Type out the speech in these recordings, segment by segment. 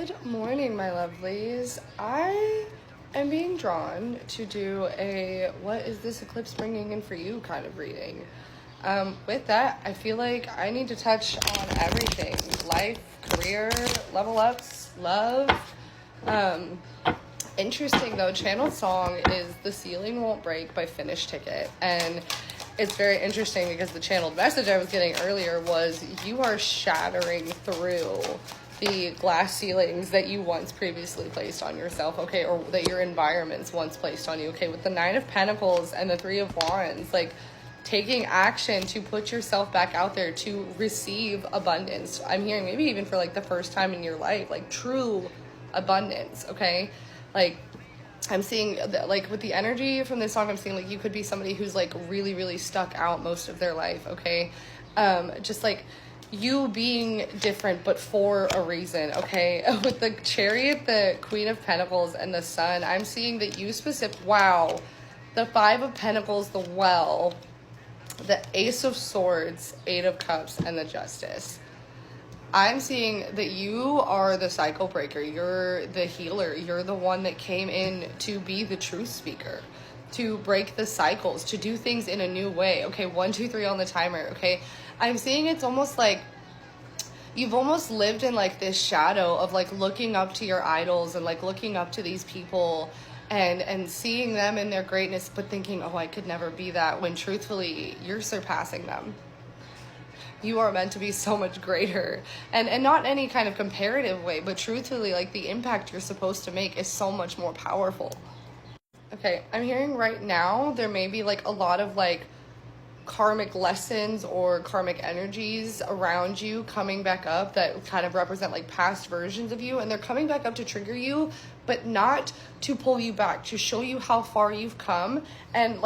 Good morning, my lovelies. I am being drawn to do a what is this eclipse bringing in for you kind of reading. With that, I feel like I need to touch on everything: life, career, level ups, love. Interesting though, channel song is The Ceiling Won't Break by Finish Ticket. And it's very interesting because the channeled message I was getting earlier was you are shattering through the glass ceilings that you once previously placed on yourself, okay, or that your environments once placed on you, okay, with the Nine of Pentacles and the Three of Wands, like taking action to put yourself back out there to receive abundance. I'm hearing maybe even for like the first time in your life, like true abundance, okay? Like I'm seeing like with the energy from this song, I'm seeing like you could be somebody who's like really, really stuck out most of their life, okay? Just like you being different, but for a reason, okay? With the Chariot, the Queen of Pentacles, and the Sun, I'm seeing that you wow, the Five of Pentacles, the Well, the Ace of Swords, Eight of Cups, and the Justice. I'm seeing that you are the cycle breaker. You're the healer. You're the one that came in to be the truth speaker, to break the cycles, to do things in a new way. Okay, 1, 2, 3 on the timer. Okay, I'm seeing it's almost like you've almost lived in like this shadow of like looking up to your idols and like looking up to these people and seeing them in their greatness, but thinking, oh, I could never be that, when truthfully you're surpassing them. You are meant to be so much greater, and not any kind of comparative way, but truthfully, like the impact you're supposed to make is so much more powerful. Okay, I'm hearing right now there may be like a lot of like karmic lessons or karmic energies around you coming back up that kind of represent like past versions of you, and they're coming back up to trigger you, but not to pull you back, to show you how far you've come and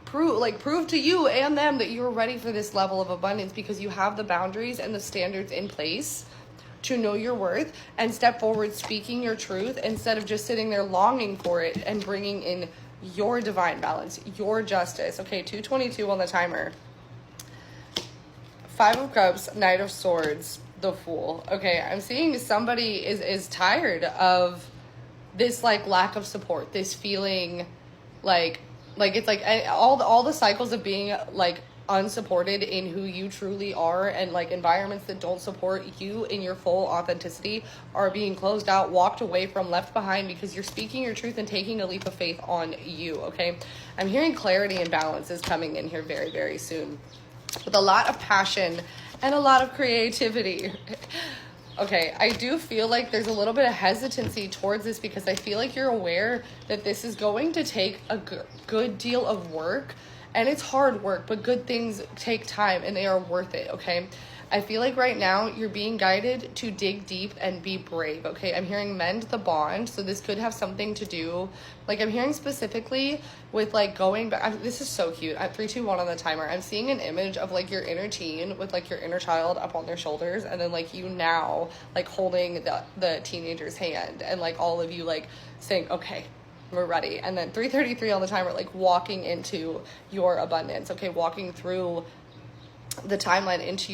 prove to you and them that you're ready for this level of abundance, because you have the boundaries and the standards in place to know your worth and step forward speaking your truth instead of just sitting there longing for it and bringing in your divine balance, your justice. Okay, 2:22 on the timer. Five of Cups, Knight of Swords, the Fool. Okay, I'm seeing somebody is tired of this like lack of support, this feeling like it's like all the cycles of being like unsupported in who you truly are, and like environments that don't support you in your full authenticity are being closed out, walked away from, left behind, because you're speaking your truth and taking a leap of faith on you. Okay, I'm hearing clarity and balance is coming in here very, very soon, with a lot of passion and a lot of creativity. Okay, I do feel like there's a little bit of hesitancy towards this because I feel like you're aware that this is going to take a good deal of work, and it's hard work, but good things take time and they are worth it, okay? I feel like right now you're being guided to dig deep and be brave, okay? I'm hearing mend the bond, so this could have something to do, like I'm hearing specifically with like going back. This is so cute. At 3, 2, 1 on the timer, I'm seeing an image of like your inner teen with like your inner child up on their shoulders, and then like you now like holding the teenager's hand, and like all of you like saying, okay, we're ready. And then 3:33 on the timer, like walking into your abundance, okay, walking through the timeline into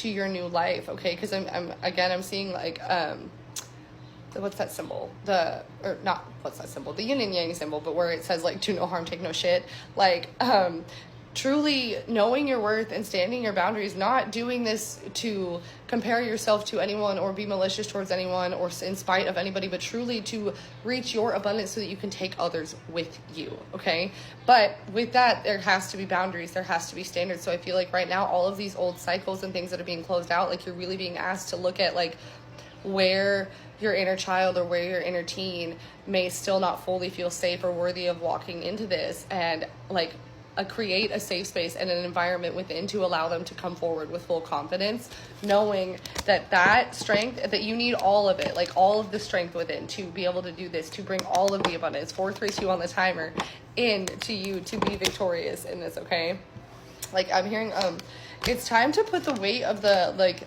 your new life, okay? Because I'm seeing like what's that symbol, the yin and yang symbol, but where it says like do no harm, take no shit, like truly knowing your worth and standing your boundaries, not doing this to compare yourself to anyone or be malicious towards anyone or in spite of anybody, but truly to reach your abundance so that you can take others with you, okay? But with that, there has to be boundaries, there has to be standards. So I feel like right now all of these old cycles and things that are being closed out, like you're really being asked to look at like where your inner child or where your inner teen may still not fully feel safe or worthy of walking into this, and like create a safe space and an environment within to allow them to come forward with full confidence, knowing that strength, that you need all of it, like all of the strength within to be able to do this, to bring all of the abundance, 4, 3, 2 on the timer, in to you to be victorious in this, okay? Like I'm hearing it's time to put the weight of the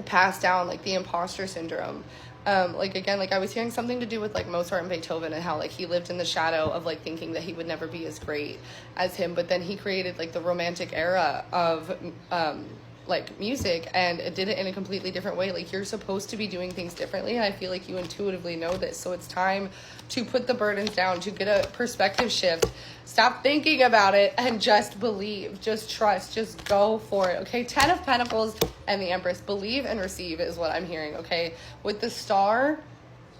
past down, like the imposter syndrome. Like again, like I was hearing something to do with like Mozart and Beethoven, and how like he lived in the shadow of like thinking that he would never be as great as him, but then he created like the romantic era of like music and did it in a completely different way. Like, you're supposed to be doing things differently, and I feel like you intuitively know this. So it's time to put the burdens down, to get a perspective shift. Stop thinking about it and just believe, just trust, just go for it. Okay, 10 of Pentacles and the Empress. Believe and receive is what I'm hearing. Okay, with the Star,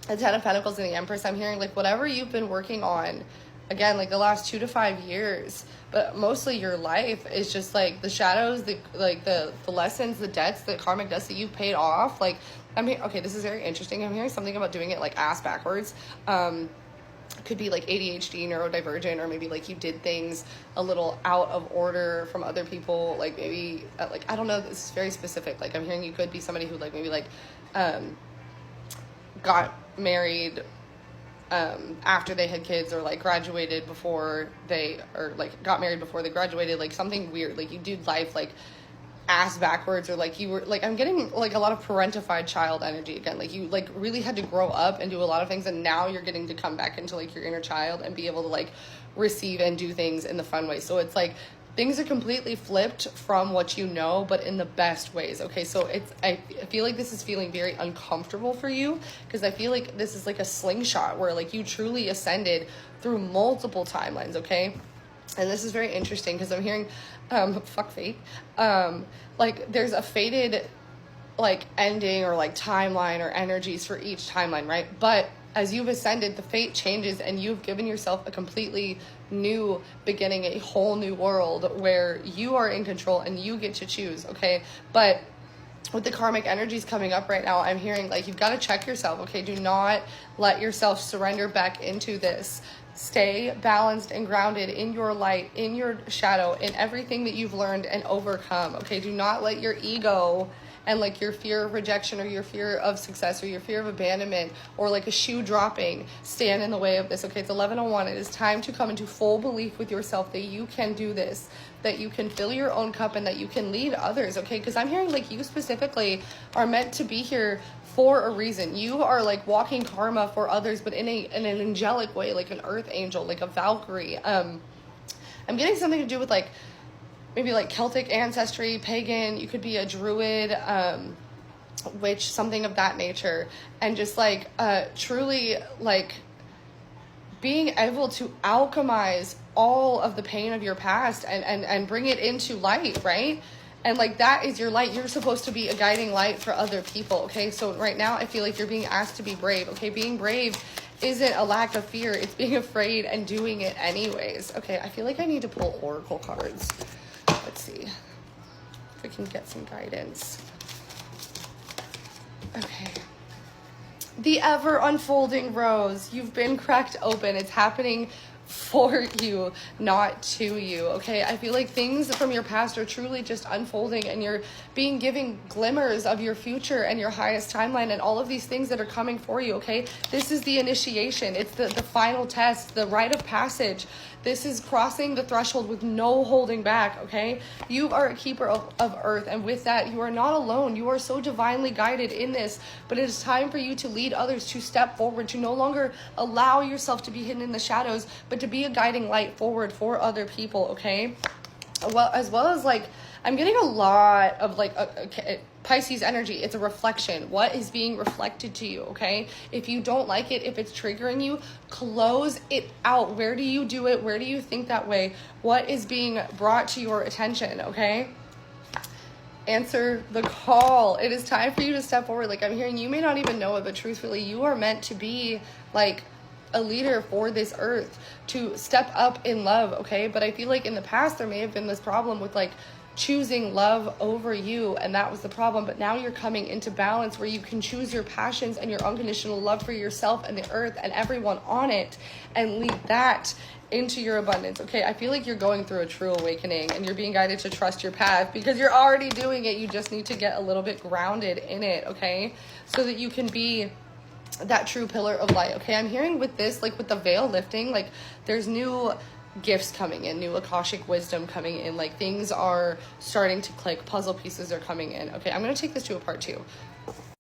the 10 of Pentacles and the Empress, I'm hearing like whatever you've been working on, again, like the last 2 to 5 years, but mostly your life, is just like the shadows, the lessons, the debts, the karmic debts that you've paid off. Like, I'm here, okay, this is very interesting. I'm hearing something about doing it like ass backwards. Could be like ADHD, neurodivergent, or maybe like you did things a little out of order from other people. Like maybe, like, I don't know, this is very specific. Like, I'm hearing you could be somebody who like maybe like got married after they had kids, or like graduated before they, or like got married before they graduated, like something weird. Like you did life like ass backwards, or like you were like, I'm getting like a lot of parentified child energy again. Like you like really had to grow up and do a lot of things, and now you're getting to come back into like your inner child and be able to like receive and do things in the fun way. So it's like things are completely flipped from what you know, but in the best ways. Okay, so it's, I feel like this is feeling very uncomfortable for you, because I feel like this is like a slingshot where like you truly ascended through multiple timelines. Okay, and this is very interesting because I'm hearing fuck fate. Like there's a fated like ending or like timeline or energies for each timeline, right? But as you've ascended, the fate changes, and you've given yourself a completely new beginning, a whole new world where you are in control and you get to choose. Okay, but with the karmic energies coming up right now, I'm hearing like you've got to check yourself. Okay, do not let yourself surrender back into this. Stay balanced and grounded in your light, in your shadow, in everything that you've learned and overcome. Okay, do not let your ego and like your fear of rejection, or your fear of success, or your fear of abandonment, or like a shoe dropping stand in the way of this. Okay, it's 11:01. It is time to come into full belief with yourself that you can do this, that you can fill your own cup, and that you can lead others. Okay, because I'm hearing like you specifically are meant to be here for a reason. You are like walking karma for others, but in an angelic way, like an earth angel, like a Valkyrie. I'm getting something to do with like maybe like Celtic ancestry, pagan. You could be a druid, witch, something of that nature, and just like truly like being able to alchemize all of the pain of your past and bring it into light, right? And like that is your light. You're supposed to be a guiding light for other people. Okay, so right now I feel like you're being asked to be brave. Okay, being brave isn't a lack of fear, it's being afraid and doing it anyways. Okay, I feel like I need to pull oracle cards. Let's see if we can get some guidance. Okay. The ever unfolding rose. You've been cracked open. It's happening for you, not to you. Okay, I feel like things from your past are truly just unfolding, and you're being given glimmers of your future and your highest timeline and all of these things that are coming for you. Okay, this is the initiation. It's the final test, the rite of passage. This is crossing the threshold with no holding back. Okay, you are a keeper of earth, and with that you are not alone. You are so divinely guided in this, but it is time for you to lead others, to step forward, to no longer allow yourself to be hidden in the shadows, but to be a guiding light forward for other people. Okay, well, as well as like I'm getting a lot of like Pisces energy. It's a reflection. What is being reflected to you? Okay, if you don't like it, if it's triggering you, close it out. Where do you do it? Where do you think that way? What is being brought to your attention? Okay, answer the call. It is time for you to step forward. Like I'm hearing, you may not even know it, but truthfully you are meant to be like a leader for this earth, to step up in love. Okay, but I feel like in the past there may have been this problem with like choosing love over you, and that was the problem. But now you're coming into balance where you can choose your passions and your unconditional love for yourself and the earth and everyone on it, and lead that into your abundance. Okay, I feel like you're going through a true awakening, and you're being guided to trust your path because you're already doing it. You just need to get a little bit grounded in it. Okay, so that you can be that true pillar of light. Okay, I'm hearing with this, like with the veil lifting, like there's new gifts coming in, new Akashic wisdom coming in, like things are starting to click, puzzle pieces are coming in. Okay, I'm going to take this to a part 2.